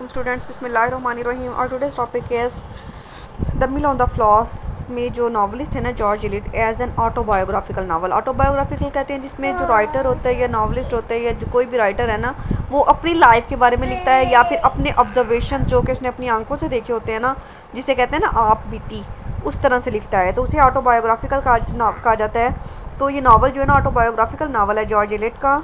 Welcome students, बिस्मिल्लाहिर्रहमानिर्रहीम। और today's topic is the mill on the floss में जो नॉवलिस्ट है ना George Eliot as an autobiographical novel. Autobiographical कहते हैं जिसमें जो राइटर होता है या नॉवलिस्ट होता है या जो कोई भी राइटर है ना, वो अपनी लाइफ के बारे में लिखता है या फिर अपने ऑब्जर्वेशन जो कि उसने अपनी आंखों से देखे होते हैं ना, जिसे कहते हैं ना आप बीती, उस तरह से लिखता है, तो उसे ऑटोबायोग्राफिकल कहा जाता है। तो ये नावल जो है ना ऑटोबायोग्राफिकल नावल है जॉर्ज इलियट का।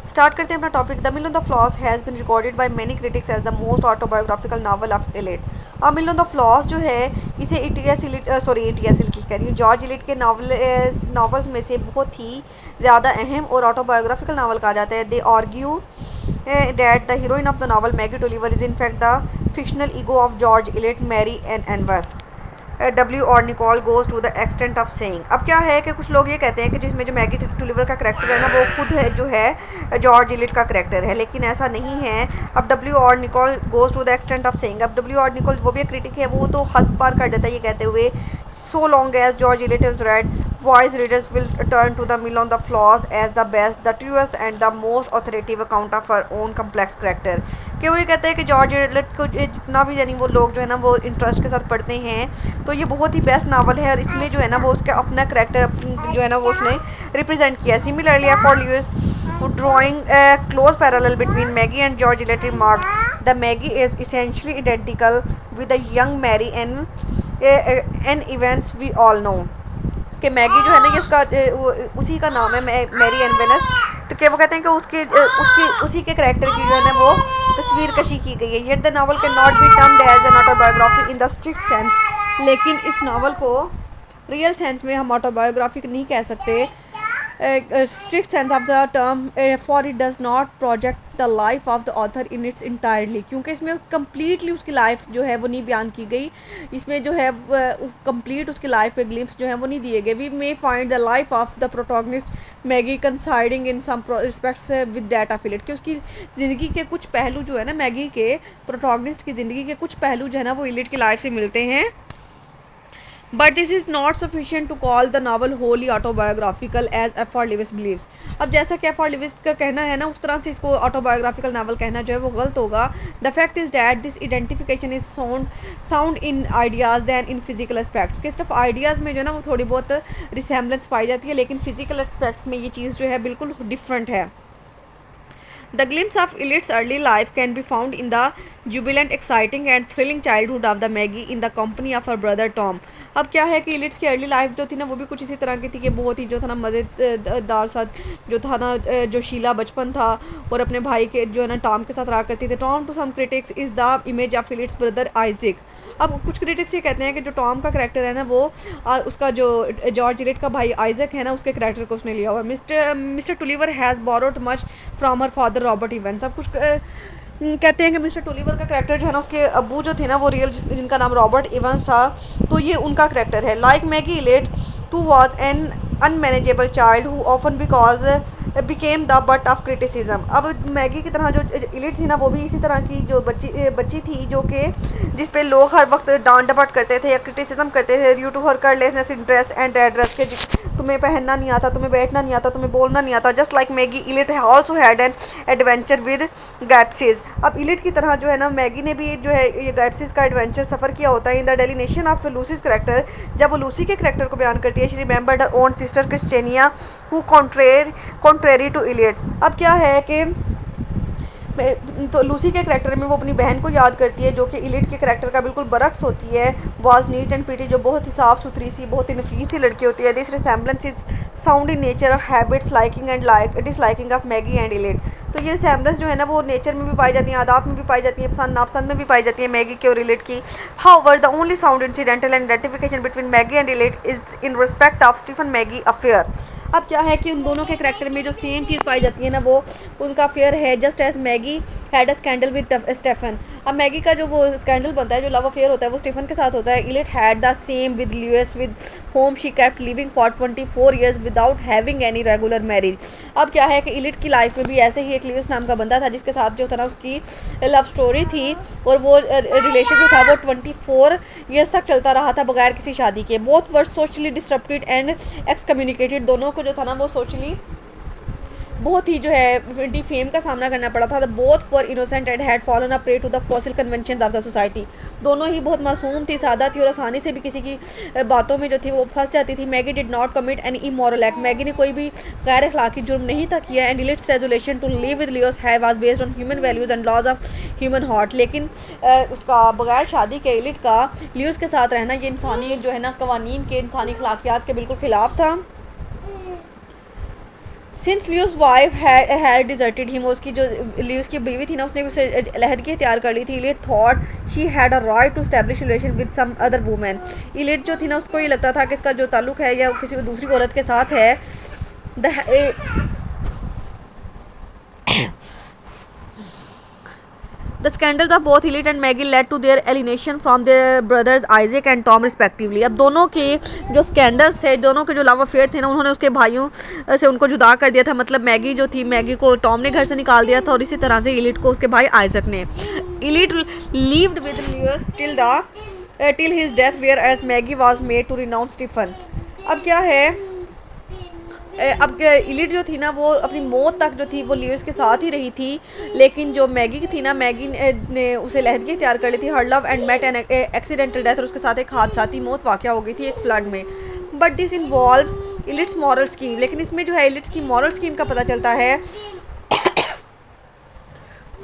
स्टार्ट करते हैं अपना topic. The mill on the floss has been recorded by many critics as the most autobiographical novel of Eliot. अब मिल ऑन द फ्लॉस जो है इसे एटीएस की कह रही हूँ, जॉर्ज इलियट के नावल्स में से बहुत ही ज़्यादा अहम और ऑटोबायोग्राफिकल नावल कहा जाता है। They argue that the heroine of the novel Maggie Tulliver is in fact the fictional ego of George Eliot Mary Ann Evans. W और Nicoll goes to the extent of saying. अब क्या है कि कुछ लोग ये कहते हैं कि जिसमें जो मैगी टुलिवर का करैक्टर है ना वो खुद है जो है जॉर्ज इलियट का करैक्टर है, लेकिन ऐसा नहीं है। अब डब्ल्यू और Nicoll goes to the extent of saying, अब डब्ल्यू और निकोल वो भी एक क्रिटिक है, वो तो हद पार कर देता है ये कहते हुए, so long as George Eliot is read, wise readers will turn to the Mill on the Floss as the best, the truest and the most authoritative account of her own complex character। कि वो ये कहते हैं कि George Eliot को जितना भी यानी वो लोग जो है ना वो इंटरेस्ट के साथ पढ़ते हैं तो ये बहुत ही बेस्ट नावल है और इसमें जो है ना वो उसका अपना करैक्टर जो है ना वो उसने रिप्रेजेंट किया। Similarly for Lewis drawing a close parallel between Maggie and George Eliot remarked, the Maggie is essentially identical with the young Mary and events we all know. कि मैगी जो है ना ये उसका उसी का नाम है मैरी एन वेनस। तो क्या वो कहते हैं कि उसी के करैक्टर की जो है ना वो तस्वीर कशी की गई है। Yet the novel can not be termed as an autobiography in the strict sense, लेकिन इस नावल को रियल सेंस में हम ऑटोबायोग्राफी नहीं कह सकते strict sense of the term, for it does not project the life of the author in its entirely, क्योंकि इसमें कम्प्लीटली उसकी लाइफ जो है वो नहीं बयान की गई, इसमें जो है कंप्लीट उसकी लाइफ के ग्लिम्स जो है वो नहीं दिए गए। We may find the life of the protagonist Maggie coinciding in some respects with that of Eliot, कि उसकी ज़िंदगी के कुछ पहलू जो है ना मैगी के प्रोटोगनिस्ट की ज़िंदगी के कुछ पहलू जो है ना वो इलियट की लाइफ से मिलते हैं। But this is not sufficient to call the novel wholly autobiographical as F R Leavis believes. अब जैसा कि एफ आर लिविस का कहना है ना उस तरह से इसको ऑटोबायोग्राफिकल नावल कहना जो है वो गलत होगा। The fact is that this identification is sound in ideas than in physical aspects, कि सिर्फ आइडियाज़ में जो है ना वो थोड़ी बहुत रिसेम्बलेंस पाई जाती है, लेकिन फिजिकल एस्पेक्ट्स में ये चीज़ जो है बिल्कुल डिफरेंट है। The glimpse of Eliot's early life can be found in the jubilant, exciting and thrilling childhood of the Maggie in the company of her brother Tom। अब क्या है कि इलियट्स की अर्ली लाइफ जो थी ना वो भी कुछ इसी तरह की थी कि बहुत ही जो था ना मज़ेदार साथ जो था ना जो शीला बचपन था और अपने भाई के जो है ना टॉम के साथ रहा करती थी। Tom to some critics is the image of Eliot's brother Isaac. अब कुछ क्रिटिक्स ये कहते हैं कि जो टॉम का करैक्टर है ना वो उसका जो जॉर्ज इलियट का भाई आइजक है ना उसके करैक्टर को उसने लिया हुआ। Mr Tulliver has borrowed much from her father Robert Evans. अब कुछ कहते हैं कि मिस्टर टुलिवर का करैक्टर जो है ना उसके अब्बू जो थे ना वो रियल जिनका नाम रॉबर्ट इवेंट्स था, तो ये उनका करैक्टर है। Like Maggie Eliot too was an unmanageable child who often because became the butt of criticism. अब मैगी की तरह जो इलियट थी ना वो भी इसी तरह की जो बच्ची थी जो कि जिस पे लोग हर वक्त डांट डपट करते थे या क्रिटिसिज्म करते थे due to her carelessness in dress and address, के तुम्हें पहनना नहीं आता, तुम्हें बैठना नहीं आता, तुम्हें बोलना नहीं आता। Just like Maggie Eliot also had an adventure with gypsies. अब इलियट की तरह जो है ना मैगी ने भी जो है ये गैप्सीज का एडवेंचर सफ़र किया होता है। In the delineation of Lucy's character, जब वो लूसी के करैक्टर को बयान करती है, she remembered her own sister Christiana who contrary to Eliot. अब क्या है कि तो लूसी के करैक्टर में वो अपनी बहन को याद करती है जो कि इलियट के करैक्टर का बिल्कुल बरक्स होती है। वाज नीट एंड प्रीटी, जो बहुत ही साफ़ सुथरी सी बहुत ही नफीस सी लड़की होती है। This resemblance is sound in nature of habits liking and disliking of Maggie and Eliot. तो ये रिसेम्बलेंस जो है ना वो नेचर में भी पाई जाती है, आदात में भी पाई जाती है, पसंद नापसंद में भी पाई जाती है मैगी के और इलियट की। However the only sound incidental and identification between Maggie and Eliot is in respect of Stephen Maggie affair. अब क्या है कि उन दोनों के करैक्टर में जो सेम चीज़ पाई जाती है ना वो उनका अफेयर है। Just as Maggie had a scandal with Stephen. अब मैगी का जो वो स्कैंडल बनता है, जो लव अफेयर होता है, वो स्टीफन के साथ होता है। Eliot had the same with Lewes with whom she kept living for 24 years without having any regular marriage. अब क्या है कि इलियट की लाइफ में भी ऐसे ही एक ल्यूइस नाम का बंदा था जिसके साथ जो था ना उसकी लव स्टोरी थी और वो रिलेशन जो था वो 24 ईयर्स तक चलता रहा था बगैर किसी शादी के। Both were socially disrupted and excommunicated, दोनों को जो था ना वो सोशली बहुत ही जो है डिफेम का सामना करना पड़ा था। The both for innocent and had fallen a prey to the fossil convention of the society. दोनों ही बहुत मासूम थी, सादा थी और आसानी से भी किसी की बातों में जो थी वो फंस जाती थी। Maggie did not commit any immoral act. Maggie ने कोई भी गैर अखलाकी जुर्म नहीं था किया। And Eliot's resolution to live with Lewes है was based on human values and laws of human heart. लेकिन उसका बगैर शादी के इलिट का लियोस के साथ रहना ये इंसानी जो है ना कवानीन के, इंसानी अखलाकियात के बिल्कुल ख़िलाफ़ था। Since Leos wife had deserted him, उसकी जो लियोस की बीवी थी ना उसने उसे अलहदगी इख्तियार कर ली थी। Eliot thought she had a right to establish relation with some other women. Eliot जो थी ना उसको ये लगता था कि इसका जो ताल्लुक है या किसी दूसरी औरत के साथ है। The scandals of both Eliot and Maggie led to their alienation from their brothers Isaac and Tom respectively. अब दोनों के जो स्कैंडल्स थे, दोनों के जो लव अफेयर थे ना, उन्होंने उसके भाइयों से उनको जुदा कर दिया था। मतलब मैगी जो थी, मैगी को टॉम ने घर से निकाल दिया था और इसी तरह से इलिट को उसके भाई आइजैक ने। Eliot lived with Lewes till his death whereas Maggie was made to renounce Stephen. अब क्या है, अब इलिट जो थी ना वो अपनी मौत तक जो थी वो लियोस के साथ ही रही थी। लेकिन जो मैगी थी ना, मैगी ने उसे लहदगी तैयार कर ली थी। Her love and met an accidental death, और उसके साथ एक हादसाती मौत वाक़या हो गई थी एक फ्लड में। But this involves Eliot's moral scheme. लेकिन इसमें जो है इलिट्स की मॉरल स्कीम का पता चलता है।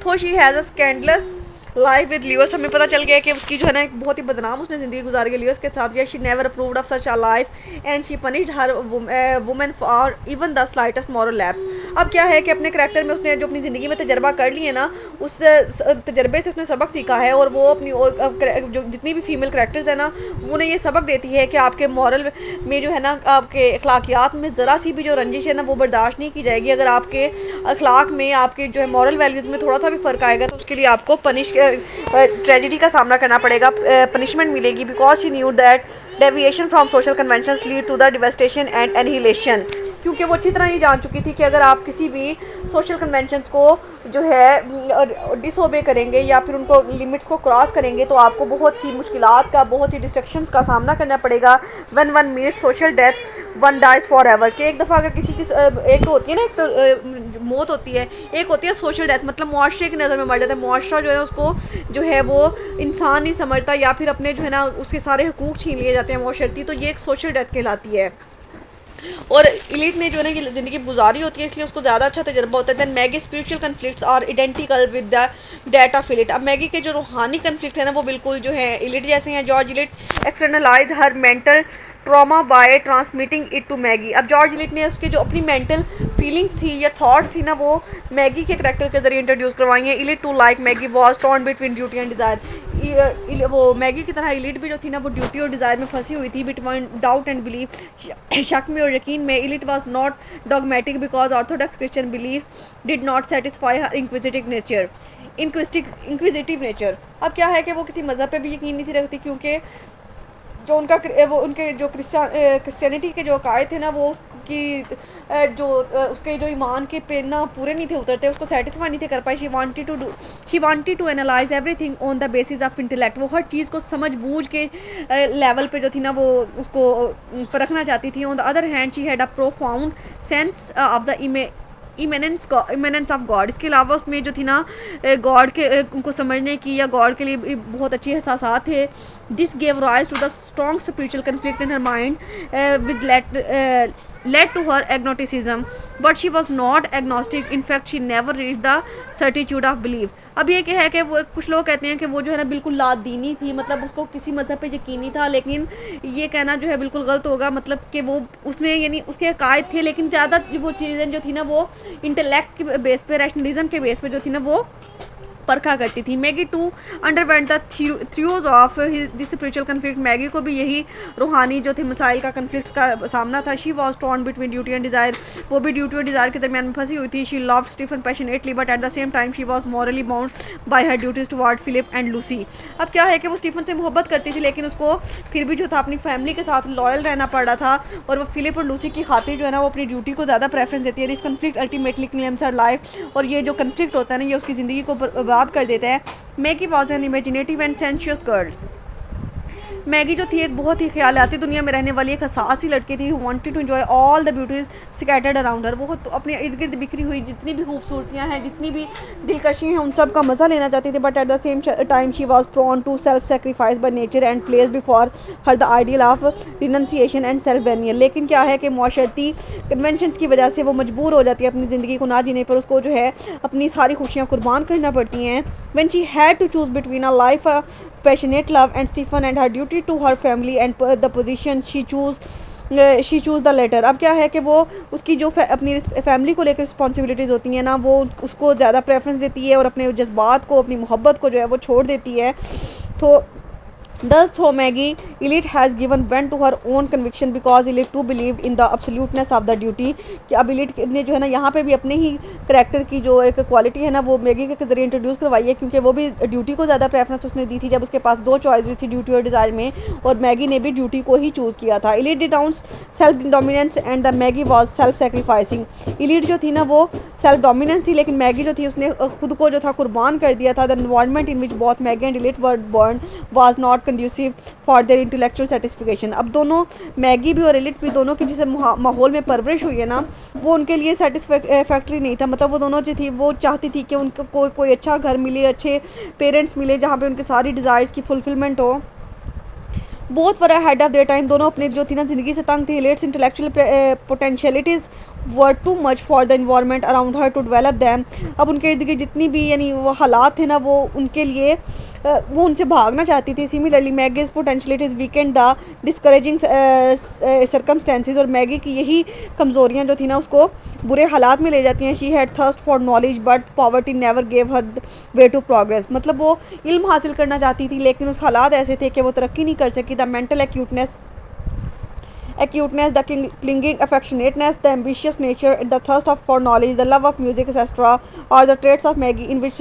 तो she has a scandalous life with Leos. हमें पता चल गया कि उसकी जो है ना एक बहुत ही बदनाम उसने ज़िंदगी गुजारी है लियोस के साथ। या she never approved of such a life and she punished her women for even the slightest moral lapse. अब क्या है कि अपने करैक्टर में उसने जो अपनी ज़िंदगी में तजर्बा कर लिए ना, उस तजर्बे से उसने सबक सीखा है। और वो अपनी जो जितनी भी फीमेल करैक्टर्स हैं ना, उन्हें ये सबक देती है कि आपके मॉरल में जो है ना, आपके अखलाकियात में ज़रा सी भी जो रंजिश है ना वो बर्दाश्त नहीं की जाएगी। अगर आपके अखलाक में, आपके जो है मॉरल वैल्यूज़ में थोड़ा सा भी फ़र्क आएगा तो उसके लिए आपको ट्रेजिडी का सामना करना पड़ेगा, पनिशमेंट मिलेगी। Because she knew that deviation from social conventions lead to the devastation and annihilation. क्योंकि वो अच्छी तरह ये जान चुकी थी कि अगर आप किसी भी सोशल कन्वेंशंस को जो है डिसोबे करेंगे या फिर उनको लिमिट्स को क्रॉस करेंगे तो आपको बहुत सी मुश्किलात का, बहुत सी डिस्ट्रक्शंस का सामना करना पड़ेगा। When one meets social death one dies for ever. कि एक दफ़ा अगर किसी की एक तो होती है ना, एक तो मौत होती है, एक होती है सोशल डेथ, मतलब मुआशरे की नज़र में मर जाता है। मुआशरा जो है उसको जो है वो इंसान नहीं समझता या फिर अपने जो है ना उसके सारे हुकूक छीन लिए जाते हैं मुआशरती। तो ये एक सोशल डेथ कहलाती है। और इलीट ने जो है ना ये ज़िंदगी गुजारी होती है, इसलिए उसको ज़्यादा अच्छा तजर्बा होता है। Then Maggie spiritual conflicts are identical with the date of Eliot. अब मैगी के जो रूहानी कन्फ्लिक्ट है ना वो बिल्कुल जो है इलिट जैसे हैं। George Eliot externalise her mental trauma by transmitting it to Maggie. अब जॉर्ज इलिट ने उसके जो अपनी मेंटल फीलिंग्स थी या थॉट्स थी ना वो मैगी के करैक्टर के जरिए इंट्रोड्यूस करवाई हैं। Eliot too like Maggie was torn between duty and desire. वो मैगी की तरह इलिट भी जो थी ना वो ड्यूटी और डिज़ायर में फंसी हुई थी, बिटवीन डाउट एंड बिलीफ, शक में और यकीन में। Eliot was not dogmatic because orthodox Christian beliefs did not satisfy her inquisitive nature. अब क्या है कि वो किसी मज़हब पे भी यकीन नहीं थी रखती, क्योंकि जो वो उनके जो क्रिश्चियनिटी के जो अकायद थे ना वो उसकी जो उसके जो ईमान के पे ना पूरे नहीं थे उतरते, उसको सेटिस्फाई नहीं थे कर पाई। She wanted to analyse everything on the basis of intellect. वो हर चीज़ को समझ बूझ के लेवल पे जो थी ना वो उसको परखना चाहती थी। On the other hand she had a profound sense of the immanence of God. इसके अलावा उसमें जो थी ना गॉड के उनको समझने की या गॉड के लिए बहुत अच्छे एहसासात थे। This gave rise to the strong spiritual conflict in her mind with led to her agnosticism, but she was not agnostic. In fact, she never reached the certitude of belief. अब ये क्या है कि वो कुछ लोग कहते हैं कि वो जो है ना बिल्कुल लादीनी थी, मतलब उसको किसी मज़हब पे यकीन नहीं था। लेकिन ये कहना जो है बिल्कुल गलत होगा, मतलब कि वो उसमें यानी उसके अकायद थे, लेकिन ज़्यादा वो चीज़ें जो थी ना वो इंटेलेक्ट के बेस पे, रैशनलिज्म के बेस पे जो थी ना वो परखा करती थी। Maggie too underwent the throes of this spiritual conflict. Maggie को भी यही रूहानी जो थे मसाइल का कन्फ्लिक्ट का सामना था। She was torn between duty and desire. वो भी ड्यूटी और डिज़ायर के दरमियान में फंसी हुई थी। She loved Stephen passionately but at the same time she was morally bound by her duties toward Philip and Lucy. अब क्या है कि वो स्टीफन से मोहब्बत करती थी, लेकिन उसको फिर भी जो था अपनी फैमिली के साथ लॉयल रहना पड़ रहा था। और वो फिलिप और लूसी की खातिर जो है ना वो अपनी ड्यूटी को ज़्यादा प्रेफरेंस देती है। This conflict ultimately claims her life. और ये जो कन्फ्लिक्ट होता है ना ये उसकी ज़िंदगी को बर्बाद कर देता है। Maggi was an imaginative and sensuous girl. Maggi जो थी एक बहुत ही ख्यालाती दुनिया में रहने वाली एक हसास लड़की थी, wanted to enjoy all the beauties scattered around her. वो तो अपने इर्द गिर्द बिखरी हुई जितनी भी खूबसूरतियाँ हैं, जितनी भी दिलकशी हैं, उन सब का मज़ा लेना चाहती थी। But at the same time she was prone to self sacrifice by nature and place before her the ideal of renunciation and self venial. लेकिन क्या है कि माशरती कन्वेंशन की वजह से वो मजबूर हो जाती है अपनी ज़िंदगी को ना जीने पर, उसको जो है अपनी सारी खुशियाँ कुर्बान करना पड़ती हैं। When she had to choose between a life passionate love and Stephen and her duty to her family and the position she choose the latter. अब क्या है कि वो उसकी जो अपनी फैमिली को लेकर रिस्पॉन्सिबिलिटीज़ होती हैं ना, वो उसको ज़्यादा प्रेफरेंस देती है और अपने जज्बात को, अपनी मोहब्बत को जो है वो छोड़ देती है। तो Thus, through Maggie, Elite has given vent to her own conviction because Elite too believed in the absoluteness of the duty। कि अब Elite ने जो है ना यहाँ पे भी अपने ही करेक्टर की जो एक क्वालिटी है ना वो मैगी के ज़रिए इंट्रोड्यूस करवाई है, क्योंकि वो भी ड्यूटी को ज़्यादा प्रेफरेंस उसने दी थी जब उसके पास दो चॉइसेस थी, ड्यूटी और डिज़ायर में, और मैगी ने भी ड्यूटी को ही चूज़ किया था। Elite denounce self dominance and the Maggi was self sacrificing. Elite जो थी ना वो सेल्फ डोमिनेंस थी, लेकिन मैगी जो थी उसने खुद को जो था कुर्बान कर दिया था। The environment in which both Maggi and Elite were born was not conducive for their intellectual satisfaction. अब दोनों मैगी भी और एलिट भी दोनों की जिस माहौल में परवरिश हुई है ना, वो उनके लिए सेटिस्फैक्ट्री नहीं था। मतलब वो दोनों जो थी वो चाहती थी कि उनको कोई अच्छा घर मिले, अच्छे पेरेंट्स मिले, जहाँ पे उनकी सारी डिज़ायर्स की फुलफिलमेंट हो। Both were ahead of their time, दोनों अपने जो थी ना ज़िंदगी से तंग थी। Let's intellectual potentialities were too much for the environment around her to develop them. अब उनके इर्द गिर्द जितनी भी यानी वो हालात थे ना वो उनके लिए वो उनसे भागना चाहती थी। Similarly Maggie's potentialities weakened the discouraging circumstances, और मैगी की यही कमज़ोरियाँ जो थी ना उसको बुरे हालात में ले जाती हैं। She had thirst for knowledge but poverty never gave her way to progress. मतलब वो इल्म हासिल करना चाहती थी लेकिन उस हालात ऐसे थे कि वो तरक्की नहीं कर सकी। The mental acuteness, the clinging affectionateness, the ambitious nature, the thirst for knowledge, the love of music, etc. are the traits of Maggie in which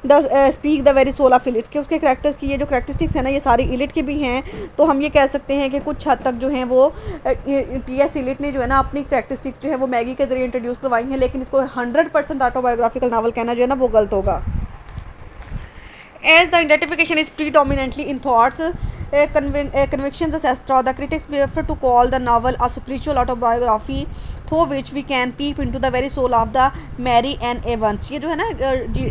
the speak the very soul of Elite। कि उसके characters की ये जो characteristics हैं ना ये सारी elite के भी हैं। तो हम ये कह सकते हैं कि कुछ हद तक जो हैं वो टी.एस. इलिट ने जो है ना अपनी करेक्टरिस्टिक्स जो है वो मैगी के ज़रिए इंट्रोड्यूस करवाई हैं, लेकिन इसको 100% ऑटोबायोग्राफिकल नावल कहना जो है ना वो गलत होगा। As the identification is predominantly in thoughts, convictions, etc., the critics prefer to call the novel a spiritual autobiography through which we can peep into the very soul of the Mary Ann Evans। ये जो है ना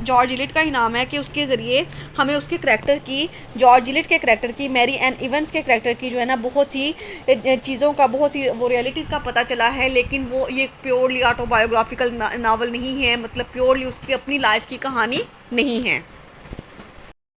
George elite का ही नाम है कि उसके ज़रिए हमें उसके करैक्टर की, जॉर्ज इलिट के करैक्टर की, मैरी एन इवेंस के करैक्टर की जो है ना बहुत ही चीज़ों का, बहुत ही वो रियलिटीज़ का पता चला है। लेकिन वो ये प्योरली ऑटोबायोग्राफिकल नावल नहीं है, मतलब प्योरली उसकी अपनी लाइफ की कहानी नहीं है।